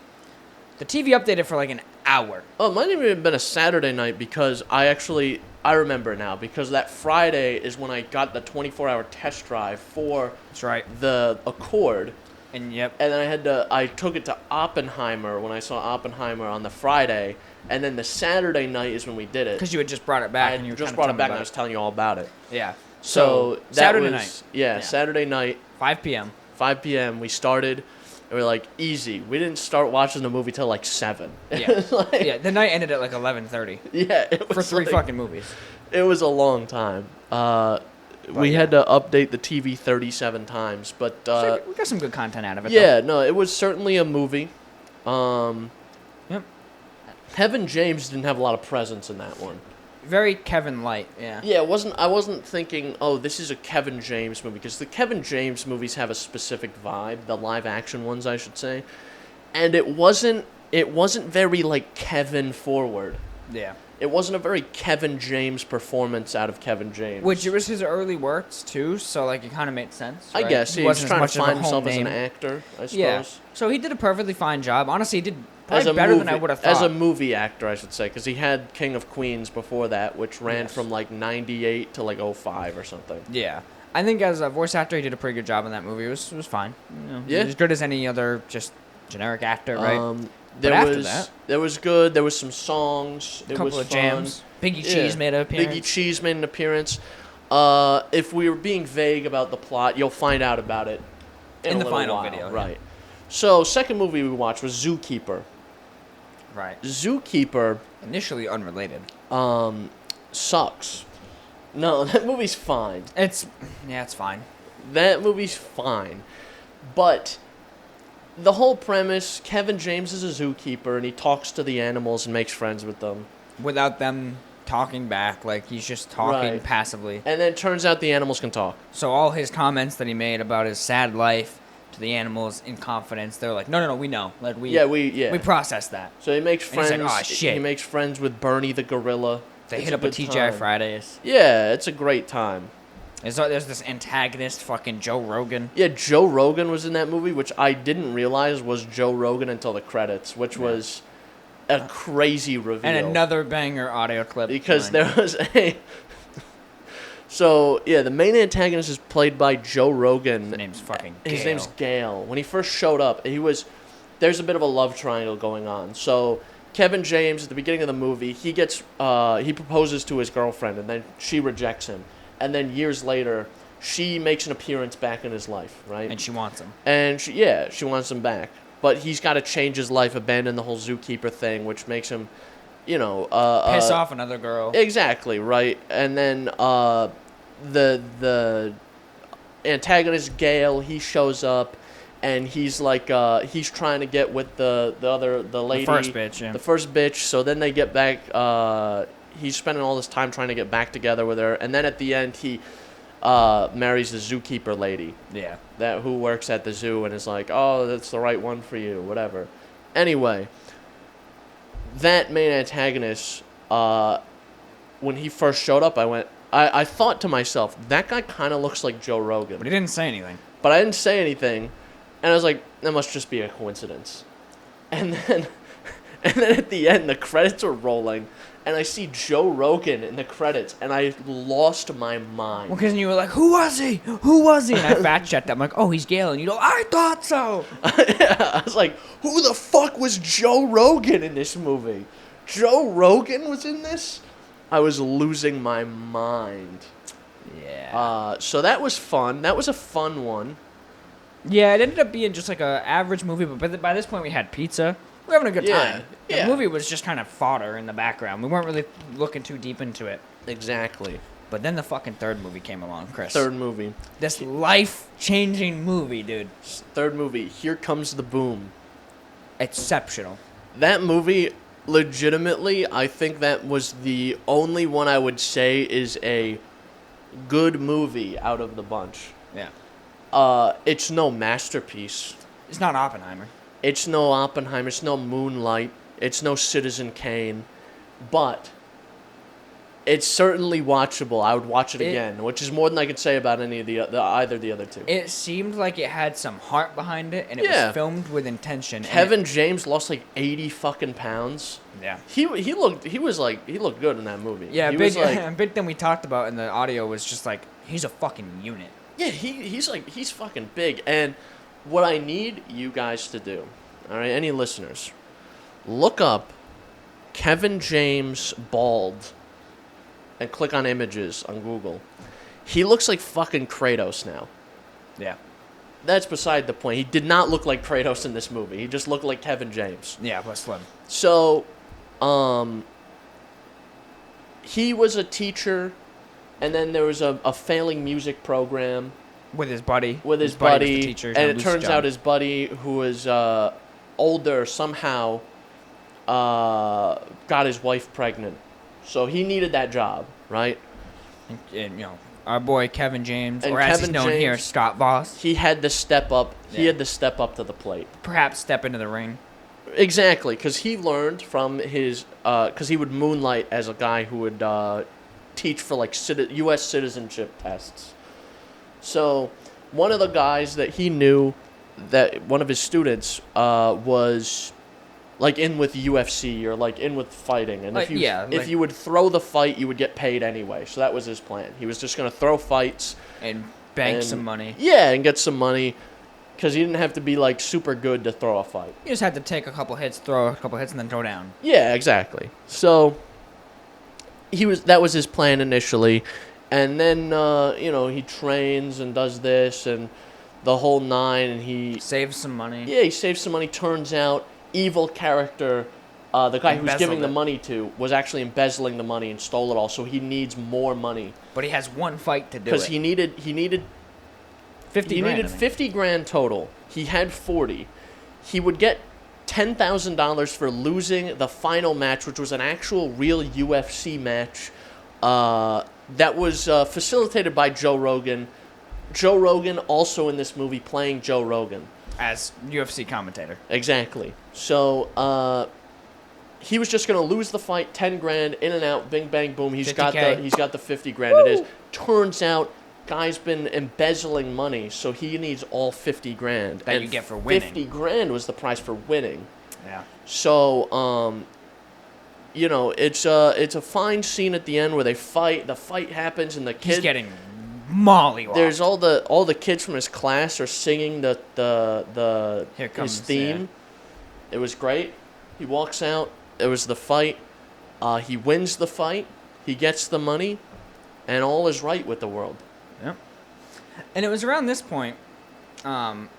The TV updated for like an hour. Oh, it might have even been a Saturday night because I remember now because that Friday is when I got the 24-hour test drive for That's right. the Accord. And yep. And then I took it to Oppenheimer when I saw Oppenheimer on the Friday. And then the Saturday night is when we did it. Because you had just brought it back. I just brought it back and I was telling you all about it. Yeah. So that Saturday was, night. Yeah, Saturday night. 5 p.m. 5 p.m. We started. And we were like, easy. We didn't start watching the movie till like 7. Yeah. Like, Yeah, the night ended at like 11:30. Yeah. It was For 3 fucking movies. It was a long time. We had to update the TV 37 times, but So we got some good content out of it. yeah, no, it was certainly a movie. Yep. Kevin James didn't have a lot of presence in that one. Very Kevin light. Yeah. Yeah, I wasn't thinking, oh, this is a Kevin James movie, because the Kevin James movies have a specific vibe, the live action ones, I should say, and it wasn't very like Kevin forward. Yeah. It wasn't a very Kevin James performance out of Kevin James. Which it was his early works too, so like it kind of made sense. I right? guess he was wasn't trying as to much of find a home himself as an name. actor, I suppose. Yeah. So he did a perfectly fine job. Honestly, he did As probably a better movie, than I would have thought. as a movie actor, I should say, because he had King of Queens before that, which ran Yes. from like 98 to like 05 or something. Yeah. I think as a voice actor, he did a pretty good job in that movie. It was fine. You know, Yeah. as good as any other just generic actor, right? There after was that- there was good. There was some songs. A It couple was of fun. jams. Biggie Cheese made an appearance. Biggie Cheese made an appearance. If we were being vague about the plot, you'll find out about it in In a the little final while. video, yeah. Right. So, second movie we watched was Zookeeper. Right. Zookeeper Initially unrelated. sucks. No, that movie's fine. It's fine. That movie's fine. But the whole premise, Kevin James is a zookeeper and he talks to the animals and makes friends with them. Without them talking back, like he's just talking Right. passively. And then it turns out the animals can talk. So all his comments that he made about his sad life to the animals in confidence, they're like, no, we know. Like we process that. So he makes And he's friends. like, "Aw, shit." He makes friends with Bernie the gorilla. They It's hit a up a good TGI time. Fridays. Yeah, it's a great time. There's this antagonist, fucking Joe Rogan. Yeah, Joe Rogan was in that movie, which I didn't realize was Joe Rogan until the credits, which was a crazy reveal. And another banger audio clip. Because there was a... So, yeah, the main antagonist is played by Joe Rogan. His name's fucking Gale. His name's Gale. When he first showed up, there's a bit of a love triangle going on. So, Kevin James, at the beginning of the movie, he proposes to his girlfriend, and then she rejects him. And then years later, she makes an appearance back in his life, right? And she wants him. And she wants him back. But he's got to change his life, abandon the whole zookeeper thing, which makes him, piss off another girl. Exactly, right? And then the antagonist Gale, he shows up, and he's like he's trying to get with the lady, the first bitch, yeah. The first bitch. So then they get back. He's spending all this time trying to get back together with her, and then at the end he marries the zookeeper lady. Yeah. Who works at the zoo and is like, oh, that's the right one for you, whatever. Anyway, that main antagonist, when he first showed up, I thought to myself, that guy kind of looks like Joe Rogan. But he didn't say anything. But I didn't say anything, and I was like, that must just be a coincidence. And then at the end, the credits are rolling, and I see Joe Rogan in the credits, and I lost my mind. Well, because you were like, who was he? Who was he? And I fact-checked that. I'm like, oh, he's Gale. And you go, I thought so. Yeah, I was like, who the fuck was Joe Rogan in this movie? Joe Rogan was in this? I was losing my mind. Yeah. So that was fun. That was a fun one. Yeah, it ended up being just like a average movie, but by this point we had pizza. We were having a good time. The movie was just kind of fodder in the background. We weren't really looking too deep into it. Exactly. But then the fucking third movie came along, Chris. Third movie. This life-changing movie, dude. Third movie. Here Comes the Boom. Exceptional. That movie, legitimately, I think that was the only one I would say is a good movie out of the bunch. Yeah. It's no masterpiece. It's not Oppenheimer. It's no Oppenheimer. It's no Moonlight. It's no Citizen Kane. But it's certainly watchable. I would watch it again, which is more than I could say about any of either of the other two. It seemed like it had some heart behind it, and it was filmed with intention. Kevin James lost like 80 fucking pounds. Yeah. He looked good in that movie. Yeah, a big thing we talked about in the audio was just like, he's a fucking unit. Yeah, he's fucking big. And what I need you guys to do, all right, any listeners, look up Kevin James bald and click on images on Google. He looks like fucking Kratos now. Yeah. That's beside the point. He did not look like Kratos in this movie. He just looked like Kevin James. Yeah, but slim. So, he was a teacher, and then there was a failing music program. With his buddy. With his buddy. Was the teacher, and it turns out his buddy, who was older, somehow got his wife pregnant. So he needed that job, right? And our boy Kevin James, or as he's known here, Scott Voss. He had to step up. Yeah. He had to step up to the plate. Perhaps step into the ring. Exactly, because he learned from his... Because he would moonlight as a guy who would teach for, like, U.S. citizenship tests. So one of the guys that he knew, that one of his students was... like in with UFC or like in with fighting, and if you would throw the fight, you would get paid anyway. So that was his plan. He was just gonna throw fights and bank some money. Yeah, and get some money, because he didn't have to be like super good to throw a fight. You just had to take a couple hits, throw a couple hits, and then throw down. Yeah, exactly. So that was his plan initially, and then he trains and does this and the whole nine, and he saves some money. Yeah, he saves some money. Turns out, evil character, the guy who was giving the money to, was actually embezzling the money and stole it all. So he needs more money. But he has one fight to do it. Because he needed 50 grand. He needed 50 grand total. He had 40. He would get $10,000 for losing the final match, which was an actual real UFC match. That was facilitated by Joe Rogan. Joe Rogan also in this movie playing Joe Rogan. As UFC commentator. Exactly. So he was just gonna lose the fight, 10 grand, in and out, bing bang boom. He's got the 50 grand. Woo! It is. Turns out, guy's been embezzling money, so he needs all 50 grand. That you get for winning. 50 grand was the price for winning. Yeah. So you know, it's a fine scene at the end where they fight. The fight happens, and the kid He's getting mollywopped. There's all the kids from his class are singing Here comes, his theme. yeah. It was great. He walks out. It was the fight. He wins the fight. He gets the money, and all is right with the world. Yep. And it was around this point,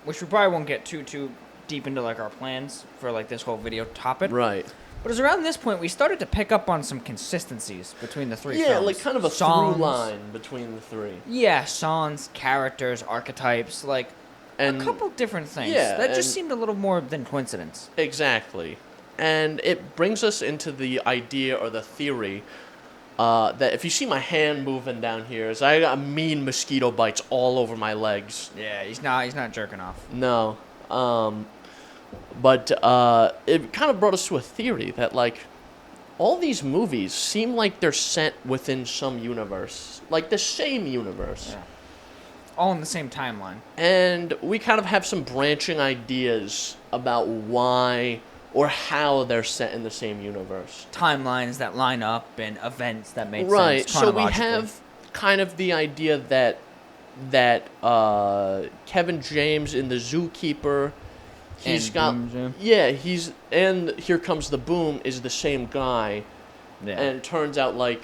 which we probably won't get too deep into like our plans for like this whole video topic. Right. But it was around this point we started to pick up on some consistencies between the three films. Yeah, like kind of a songs, through line between the three. Yeah, songs, characters, archetypes, like And a couple different things. yeah, that just and- seemed a little more than coincidence. Exactly. And it brings us into the idea or the theory that if you see my hand moving down here, is I got mean mosquito bites all over my legs. Yeah, he's not jerking off. No. But it kind of brought us to a theory that, like, all these movies seem like they're set within some universe. Like, the same universe. Yeah. All in the same timeline. And we kind of have some branching ideas about why or how they're set in the same universe. Timelines that line up and events that make Right. sense So we chronologically. have kind of the idea that Kevin James in The Zookeeper, he's And got Boom, yeah. and Here Comes the Boom is the same guy. Yeah. And it turns out, like,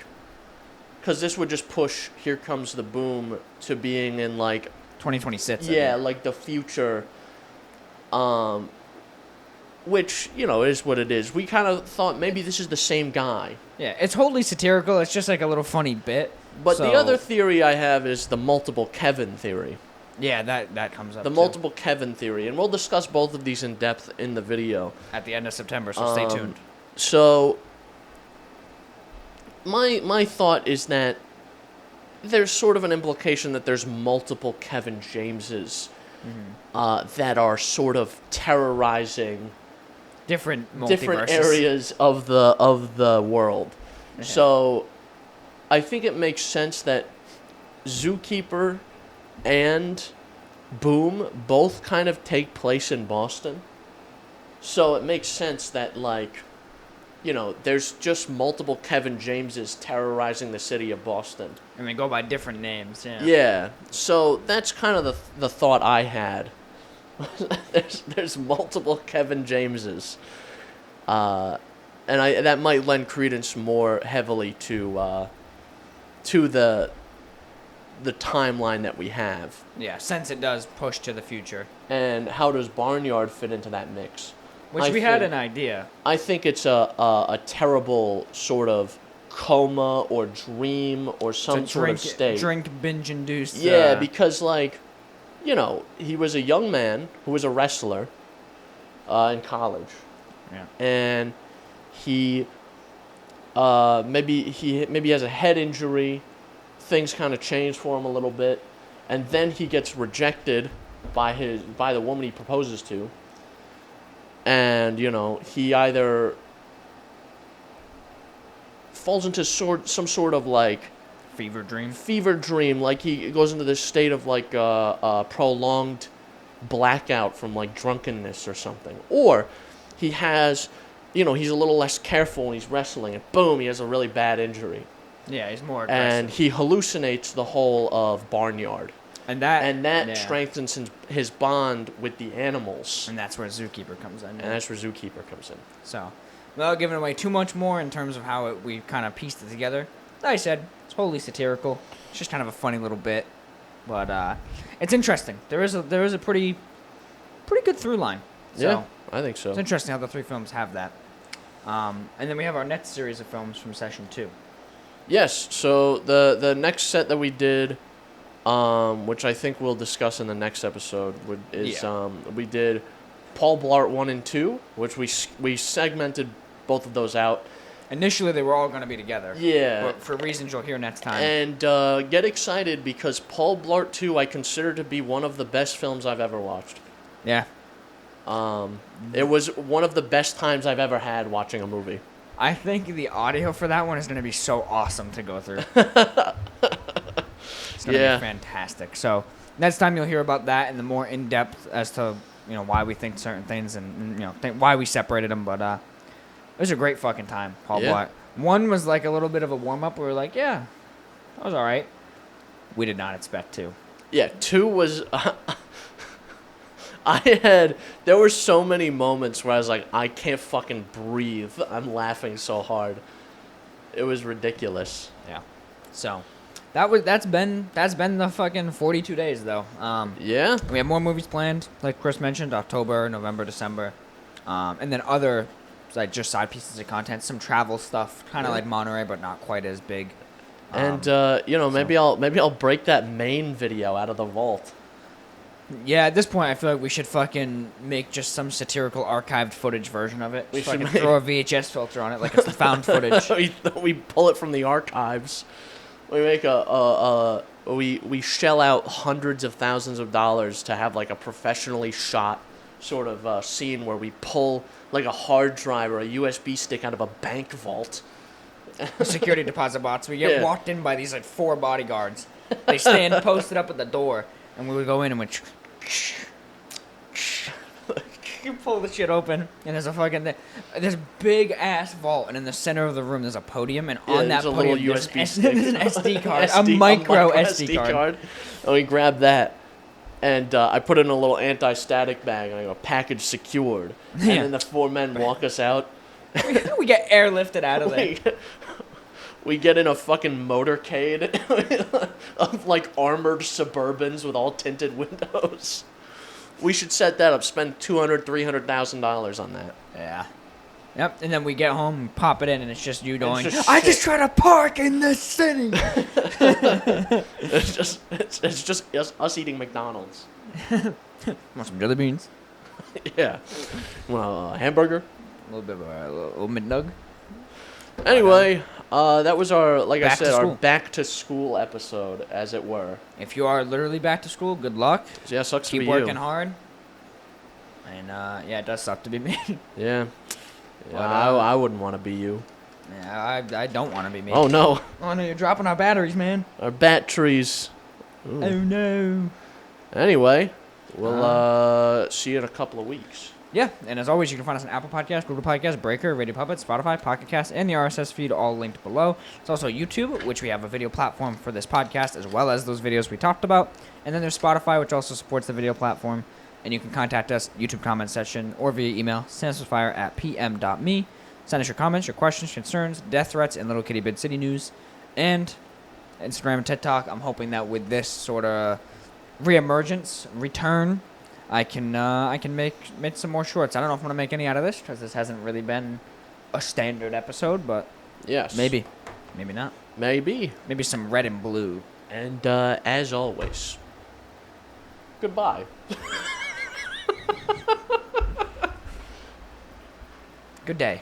because this would just push Here Comes the Boom to being in, like, 2026. yeah, like the future, which, you know, is what it is. We kind of thought maybe this is the same guy. Yeah, it's wholly satirical. It's just like a little funny bit. But So- the other theory I have is the multiple Kevin theory. Yeah, that comes up The too. multiple Kevin theory. And we'll discuss both of these in depth in the video. At the end of September, so stay tuned. So, my thought is that there's sort of an implication that there's multiple Kevin Jameses that are sort of terrorizing Different different multiverses. areas of the world. So, I think it makes sense that Zookeeper and Boom both kind of take place in Boston. So it makes sense that, like, you know, there's just multiple Kevin Jameses terrorizing the city of Boston. And they go by different names, yeah. Yeah. So that's kind of the thought I had. there's multiple Kevin Jameses. And that might lend credence more heavily to the timeline that we have. Yeah, since it does push to the future. And how does Barnyard fit into that mix? Which we had an idea. I think it's a terrible sort of coma or dream or some sort of state. Drink binge-induced. Yeah, because, like, you know, he was a young man who was a wrestler in college. Yeah. And he maybe has a head injury. Things kind of change for him a little bit, and then he gets rejected by the woman he proposes to. And, you know, he either falls into some sort of, like, Fever dream. like he goes into this state of, like, prolonged blackout from, like, drunkenness or something. Or he has, you know, he's a little less careful when he's wrestling, and boom, he has a really bad injury. Yeah, he's more aggressive. And he hallucinates the whole of Barnyard. And that yeah. strengthens his bond with the animals. And that's where Zookeeper comes in. And that's where Zookeeper comes in. So, without giving away too much more in terms of how we kind of pieced it together, like I said, it's wholly satirical. It's just kind of a funny little bit. But it's interesting. There is a pretty good through line. So, Yeah, I think so. It's interesting how the three films have that. And then we have our next series of films from Session 2. Yes, so the next set that we did, which I think we'll discuss in the next episode, we did Paul Blart 1 and 2, which we segmented both of those out. Initially, they were all going to be together. Yeah. But for reasons you'll hear next time. And get excited because Paul Blart 2 I consider to be one of the best films I've ever watched. Yeah. It was one of the best times I've ever had watching a movie. I think the audio for that one is going to be so awesome to go through. It's going to be fantastic. So next time you'll hear about that and the more in-depth as to, you know, why we think certain things and you know, why we separated them. But It was a great fucking time, Paul Yeah. Blart. 1 was like a little bit of a warm-up. We were like, yeah, that was all right. We did not expect 2. Yeah, 2 was... There were so many moments where I was like, I can't fucking breathe. I'm laughing so hard. It was ridiculous. Yeah. So, that's been the fucking 42 days, though. Yeah? We have more movies planned, like Chris mentioned, October, November, December. And then other, like, just side pieces of content, some travel stuff, kind of like Monterey, but not quite as big. And maybe I'll break that main video out of the vault. Yeah, at this point, I feel like we should fucking make just some satirical archived footage version of it. We Just should fucking throw a VHS filter on it like it's the found footage. we pull it from the archives. We make we shell out hundreds of thousands of dollars to have like a professionally shot sort of scene where we pull like a hard drive or a USB stick out of a bank vault. Security deposit box. We get walked in by these like 4 bodyguards. They stand posted up at the door, and we would go in and we you pull the shit open, and there's a fucking this big ass vault, and in the center of the room there's a podium, and on that podium there's an SD card, a micro SD card. And we grab that, and I put it in a little anti-static bag, and I go, package secured. And then the 4 men walk us out. We get airlifted out of there. We get in a fucking motorcade of like armored Suburbans with all tinted windows. We should set that up. Spend $200,000-$300,000 on that. Yeah. Yep. And then we get home, and pop it in, and it's just you going. I just try to park in the city. it's just us eating McDonald's. Want some jelly beans? Yeah. Well, a hamburger. A little bit of a little McNug. Anyway, that was our, like I said, our back to school episode, as it were. If you are literally back to school, good luck. Yeah, sucks to be Keep you. working hard. And it does suck to be me. Yeah. I wouldn't want to be you. Yeah, I don't want to be me. Oh no. Oh no, you're dropping our batteries, man. Our batteries. Ooh. Oh no. Anyway, we'll see you in a couple of weeks. Yeah, and as always, you can find us on Apple Podcasts, Google Podcasts, Breaker, Radio Puppet, Spotify, Pocket Cast, and the RSS feed, all linked below. It's also YouTube, which we have a video platform for this podcast, as well as those videos we talked about. And then there's Spotify, which also supports the video platform. And you can contact us, YouTube comment section, or via email, synapsemisfire@pm.me. Send us your comments, your questions, concerns, death threats, and Little Kitty Bid City news. And Instagram and TikTok. I'm hoping that with this sort of return, I can make some more shorts. I don't know if I'm going to make any out of this, because this hasn't really been a standard episode, but yes, maybe not. Maybe Some red and blue. And as always, goodbye. Good day.